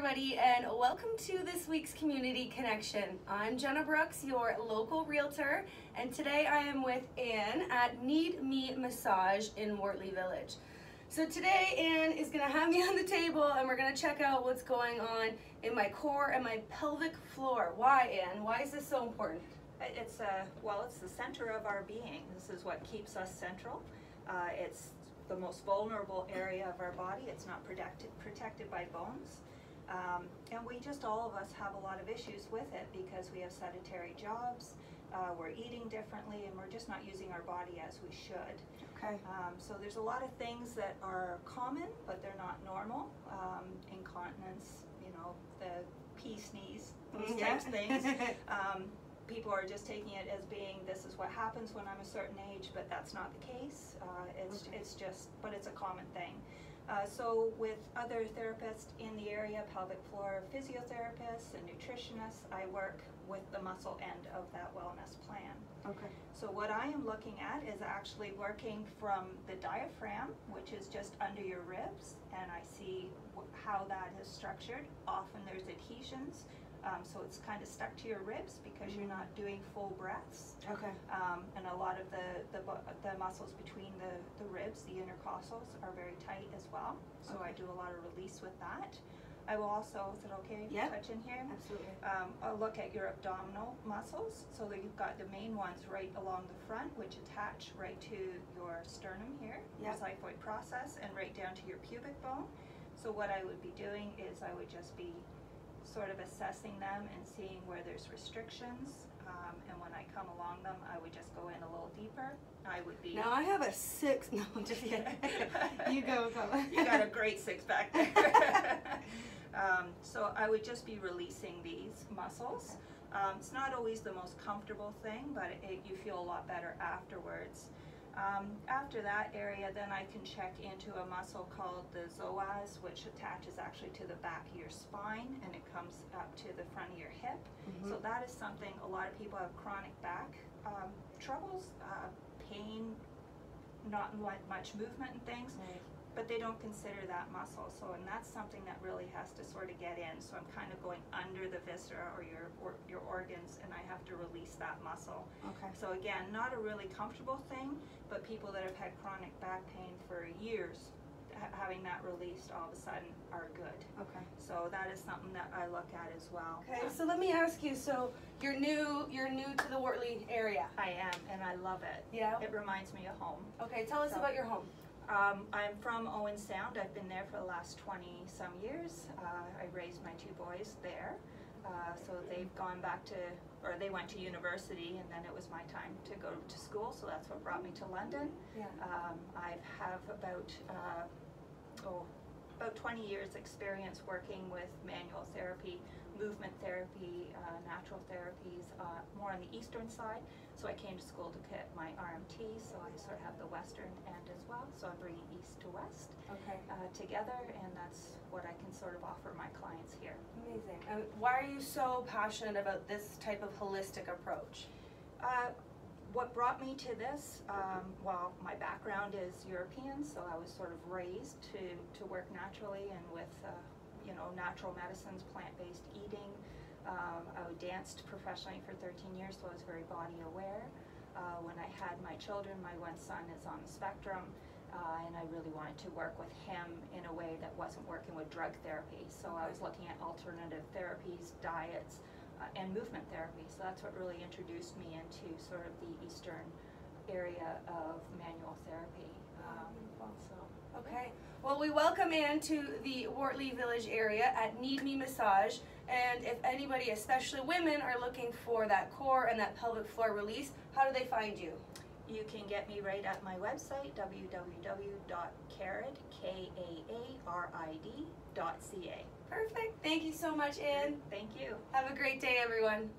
everybody, and welcome to this week's Community Connection. I'm Jenna Brooks, your local realtor, and today I am with Anne at Need Me Massage in Wortley Village. So today Anne is going to have me on the table and we're going to check out what's going on in my core and my pelvic floor. Why, Anne? Why is this so important? It's the center of our being. This is what keeps us central. It's the most vulnerable area of our body. It's not protected by bones. And all of us have a lot of issues with it because we have sedentary jobs, we're eating differently, and we're just not using our body as we should. Okay. So there's a lot of things that are common, but they're not normal. Incontinence, the pee sneeze, those types of things. People are just taking it as being, this is what happens when I'm a certain age, but that's not the case. But it's a common thing. So with other therapists in the area, pelvic floor physiotherapists and nutritionists, I work with the muscle end of that wellness plan. Okay. So what I am looking at is actually working from the diaphragm, which is just under your ribs, and I see how that is structured. Often there's adhesions. So it's kind of stuck to your ribs because you're not doing full breaths. Okay. And a lot of the muscles between the ribs, the intercostals, are very tight as well. So I do a lot of release with that. I will also, is it okay if you touch in here? Absolutely. I'll look at your abdominal muscles. So that you've got the main ones right along the front, which attach right to your sternum here, your xiphoid process, and right down to your pubic bone. So what I would be doing is I would just be sort of assessing them and seeing where there's restrictions, and when I come along them, I would just go in a little deeper. I would be. Now I have a 6. No, I'm just kidding. You go. You got a great 6 back there. So I would just be releasing these muscles. It's not always the most comfortable thing, but you feel a lot better afterwards. After that area, then I can check into a muscle called the psoas, which attaches actually to the back of your spine, and it comes up to the front of your hip. So that is something a lot of people have chronic back troubles, pain, not much movement and things. But they don't consider that muscle, and that's something that really has to sort of get in. So I'm kind of going under the viscera or your organs, and I have to release that muscle. Okay. So again, not a really comfortable thing, but people that have had chronic back pain for years, having that released all of a sudden are good. Okay. So that is something that I look at as well. Okay. So let me ask you. So you're new to the Wortley area. I am, and I love it. Yeah. It reminds me of home. Okay. Tell us about your home. I'm from Owen Sound. I've been there for the last 20-some years. I raised my 2 boys there. So they've gone back they went to university, and then it was my time to go to school, so that's what brought me to London. Yeah. I have about 20 years experience working with manual therapy, movement therapy, natural therapies, more on the eastern side. So I came to school to get my RMT, so I sort of have the western end as well. So I'm bringing east to west together, and that's what I can sort of offer my clients here. Amazing. Why are you so passionate about this type of holistic approach? What brought me to this, my background is European, so I was sort of raised to work naturally and with natural medicines, plant-based eating. I danced professionally for 13 years, so I was very body aware. When I had my children, my one son is on the spectrum, and I really wanted to work with him in a way that wasn't working with drug therapy. So I was looking at alternative therapies, diets, and movement therapy. So that's what really introduced me into sort of the eastern area of manual therapy. Okay. Well, we welcome Anne to the Wortley Village area at Need Me Massage. And if anybody, especially women, are looking for that core and that pelvic floor release, how do they find you? You can get me right at my website, www.kaarid.ca. Perfect. Thank you so much, Anne. Thank you. Have a great day, everyone.